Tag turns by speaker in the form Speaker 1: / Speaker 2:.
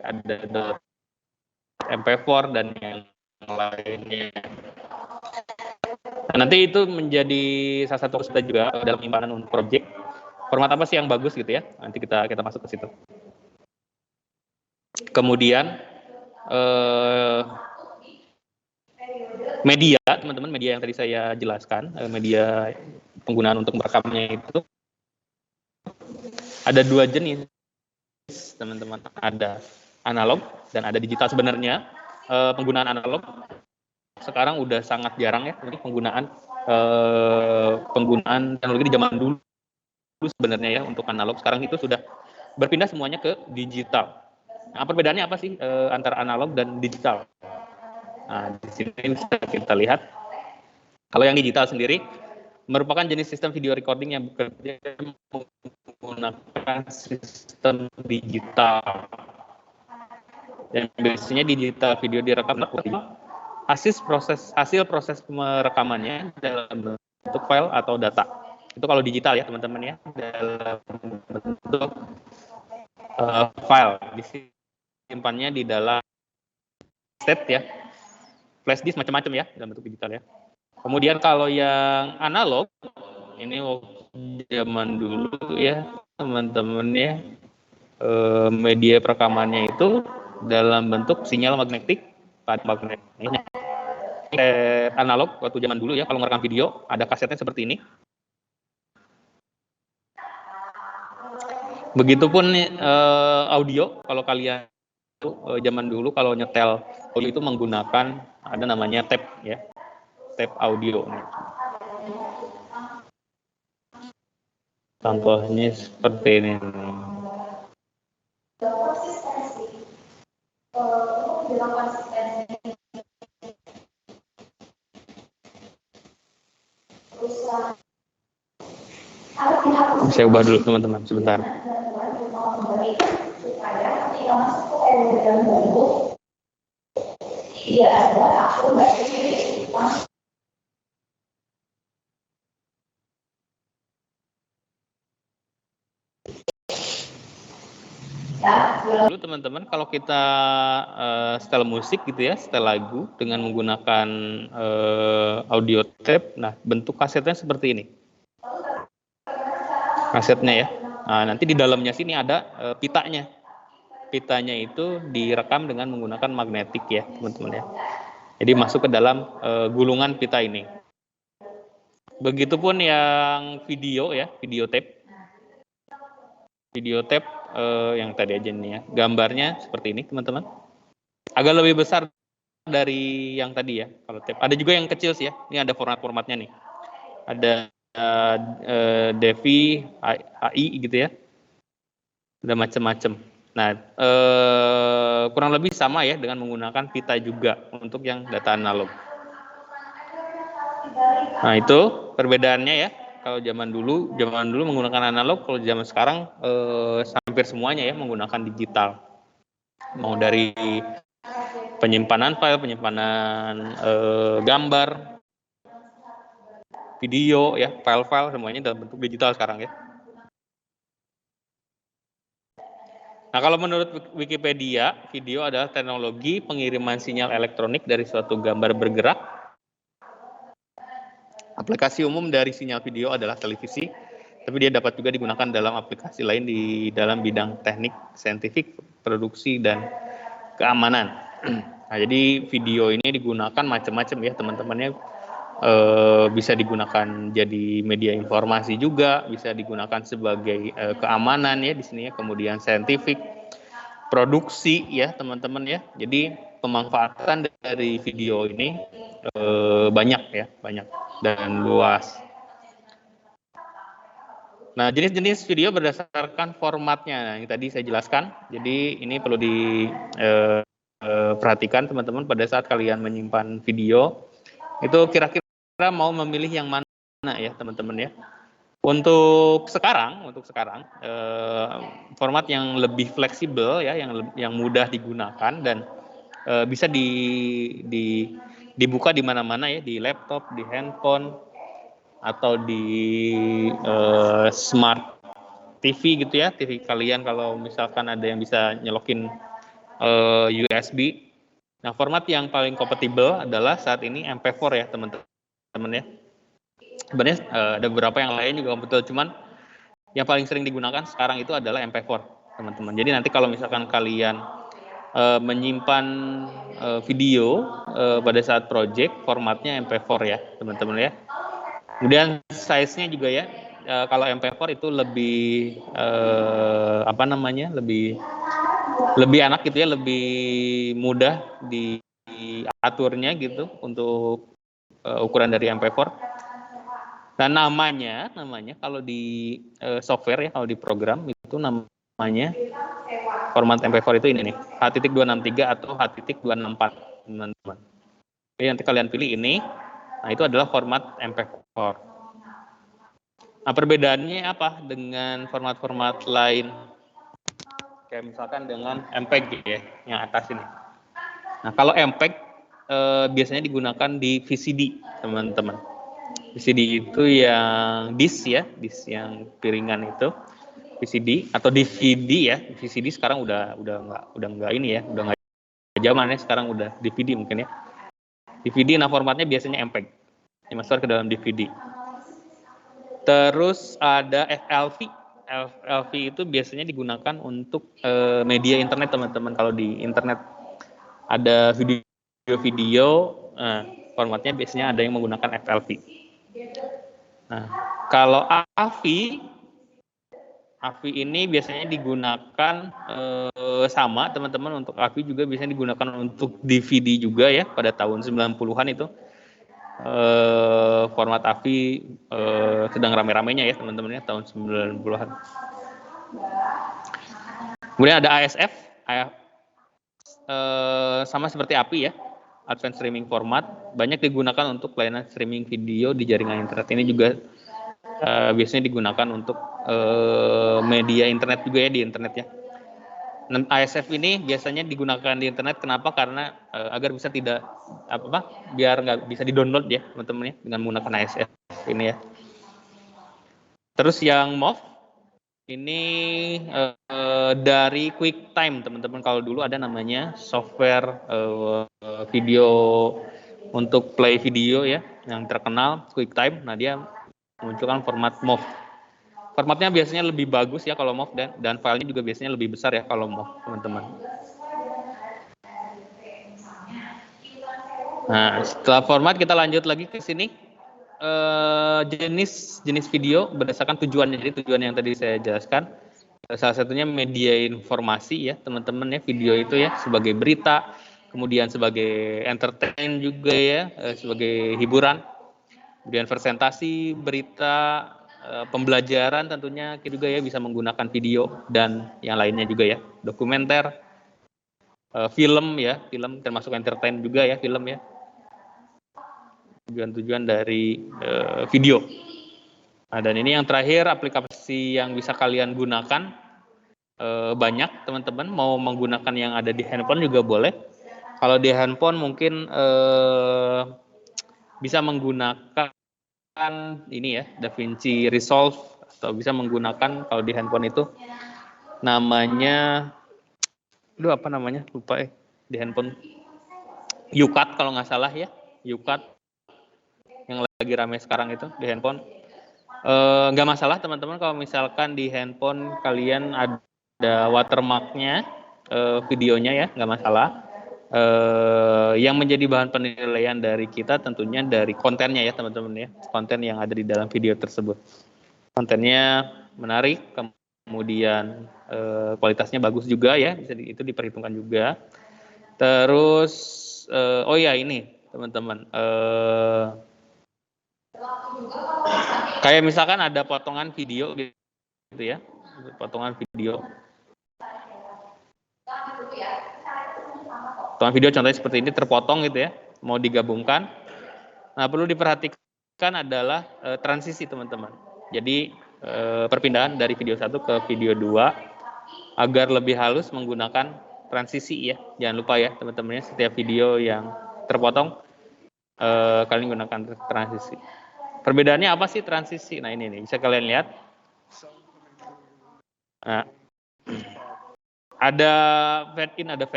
Speaker 1: ada .mp4 dan yang lainnya. Nah, nanti itu menjadi salah satu kita juga dalam penyimpanan untuk project. Format apa sih yang bagus gitu ya? Nanti kita masuk ke situ. Kemudian media, teman-teman, media yang tadi saya jelaskan, media penggunaan untuk merekamnya itu ada 2 jenis, teman-teman. Ada analog dan ada digital. Sebenarnya penggunaan analog sekarang udah sangat jarang ya, untuk penggunaan teknologi di zaman dulu sebenarnya ya untuk analog. Sekarang itu sudah berpindah semuanya ke digital. Nah, perbedaannya apa sih antara analog dan digital? Nah, di sini bisa kita lihat. Kalau yang digital sendiri merupakan jenis sistem video recording yang bekerja menggunakan sistem digital. Dan biasanya digital video direkam hasil proses perekamannya dalam bentuk file atau data. Itu kalau digital ya teman-teman ya, dalam bentuk file, disimpannya di dalam state ya, flash disk macam-macam ya dalam bentuk digital ya. Kemudian kalau yang analog ini zaman dulu ya teman-teman ya, media perekamannya itu dalam bentuk sinyal magnetik pada magnet. Analog waktu zaman dulu ya, kalau merekam video ada kasetnya seperti ini. Begitupun audio, kalau kalian zaman dulu kalau nyetel audio itu menggunakan ada namanya tape ya, tape audio. Contohnya seperti ini. Saya ubah dulu teman-teman sebentar. Dulu teman-teman kalau kita setel musik gitu ya, setel lagu dengan menggunakan audio tape, nah bentuk kasetnya seperti ini. Kasetnya ya. Nah, nanti di dalamnya sini ada pitanya. Pitanya itu direkam dengan menggunakan magnetik ya, teman-teman ya. Jadi masuk ke dalam gulungan pita ini. Begitupun yang video ya, video tape. Video tape yang tadi aja nih ya. Gambarnya seperti ini, teman-teman. Agak lebih besar dari yang tadi ya, kalau tape. Ada juga yang kecil sih ya. Ini ada format-formatnya nih. Ada DVI, AI gitu ya. Ada macam-macam. Nah, kurang lebih sama ya dengan menggunakan pita juga untuk yang data analog. Nah, itu perbedaannya ya. Kalau zaman dulu menggunakan analog, kalau zaman sekarang hampir semuanya ya menggunakan digital. Mau dari penyimpanan file, penyimpanan gambar, video ya, file-file semuanya dalam bentuk digital sekarang ya. Nah, kalau menurut Wikipedia, video adalah teknologi pengiriman sinyal elektronik dari suatu gambar bergerak. Aplikasi umum dari sinyal video adalah televisi, tapi dia dapat juga digunakan dalam aplikasi lain di dalam bidang teknik, saintifik, produksi, dan keamanan. Nah, jadi video ini digunakan macam-macam ya teman-temannya. Bisa digunakan jadi media informasi juga, bisa digunakan sebagai keamanan ya di sini ya, kemudian saintifik, produksi ya teman-teman ya. Jadi pemanfaatan dari video ini banyak dan luas. Nah, jenis-jenis video berdasarkan formatnya yang tadi saya jelaskan. Jadi ini perlu diperhatikan teman-teman pada saat kalian menyimpan video. Itu kira-kira mau memilih yang mana ya teman-teman ya. Untuk sekarang format yang lebih fleksibel ya, yang mudah digunakan dan bisa dibuka di mana-mana ya, di laptop, di handphone, atau di smart TV gitu ya, TV kalian kalau misalkan ada yang bisa nyelokin USB. Nah, format yang paling kompatibel adalah saat ini MP4 ya, teman-teman ya. Sebenarnya ada beberapa yang lain juga kompatibel, cuman yang paling sering digunakan sekarang itu adalah MP4, teman-teman. Jadi nanti kalau misalkan kalian menyimpan video pada saat project, formatnya MP4 ya, teman-teman ya. Kemudian size-nya juga ya, kalau MP4 itu lebih lebih enak gitu ya, lebih mudah diaturnya gitu untuk ukuran dari MP4. Dan namanya kalau di software ya, kalau di program itu namanya format MP4 itu ini nih, H.263 atau H.264, teman-teman. Jadi nanti kalian pilih ini. Nah, itu adalah format MP4. Nah, perbedaannya apa dengan format-format lain? Kayak misalkan dengan MPEG ya, yang atas ini. Nah, kalau MPEG biasanya digunakan di VCD, teman-teman. VCD itu yang disk ya, disk yang piringan itu, VCD atau DVD ya. VCD sekarang udah nggak ini ya, udah nggak zaman ya, sekarang udah DVD mungkin ya. DVD, nah formatnya biasanya MPEG, dimasukkan ke dalam DVD. Terus ada FLV. FLV itu biasanya digunakan untuk media internet, teman-teman. Kalau di internet ada video-video, formatnya biasanya ada yang menggunakan FLV. Nah, kalau AVI ini biasanya digunakan sama, teman-teman. Untuk AVI juga biasanya digunakan untuk DVD juga ya, pada tahun 90-an itu. Format AVI sedang rame-ramenya ya, teman-teman ya, tahun 90-an. Kemudian ada ASF, sama seperti API ya, Advanced Streaming Format, banyak digunakan untuk layanan streaming video di jaringan internet. Ini juga biasanya digunakan untuk media internet juga ya, di internet ya. Dan ASF ini biasanya digunakan di internet, kenapa? Karena agar bisa biar nggak bisa di-download ya, teman-teman ya, dengan menggunakan ASF ini ya. Terus yang MOV ini dari QuickTime, teman-teman. Kalau dulu ada namanya software video untuk play video ya, yang terkenal QuickTime. Nah, dia munculkan format MOV. Formatnya biasanya lebih bagus ya kalau MOV, dan filenya juga biasanya lebih besar ya kalau MOV, teman-teman. Nah, setelah format kita lanjut lagi ke sini. Jenis video berdasarkan tujuannya. Jadi tujuan yang tadi saya jelaskan, salah satunya media informasi ya, teman-teman ya. Video itu ya sebagai berita, kemudian sebagai entertain juga ya, sebagai hiburan. Kemudian presentasi, berita, pembelajaran tentunya juga ya, bisa menggunakan video dan yang lainnya juga ya. Dokumenter, film ya, film termasuk entertain juga ya, film ya. Tujuan-tujuan dari video. Nah, dan ini yang terakhir, aplikasi yang bisa kalian gunakan banyak, teman-teman. Mau menggunakan yang ada di handphone juga boleh. Kalau di handphone mungkin bisa menggunakan ini ya, DaVinci Resolve, atau bisa menggunakan kalau di handphone itu namanya, apa namanya, lupa di handphone, YouCut kalau nggak salah ya, YouCut yang lagi ramai sekarang itu di handphone. Nggak masalah, teman-teman, kalau misalkan di handphone kalian ada watermarknya videonya ya, nggak masalah. Yang menjadi bahan penilaian dari kita tentunya dari kontennya ya, teman-teman ya, konten yang ada di dalam video tersebut. Kontennya menarik, kemudian kualitasnya bagus juga ya, itu diperhitungkan juga. Terus oh ya ini, teman-teman, kayak misalkan ada potongan video gitu ya, potongan video contohnya seperti ini, terpotong gitu ya, mau digabungkan. Nah, perlu diperhatikan adalah transisi, teman-teman. Jadi perpindahan dari video 1 ke video 2 agar lebih halus menggunakan transisi ya. Jangan lupa ya, teman-teman, setiap video yang terpotong kalian gunakan transisi. Perbedaannya apa sih transisi? Nah, ini nih, bisa kalian lihat. Nah, ada fade in, ada fade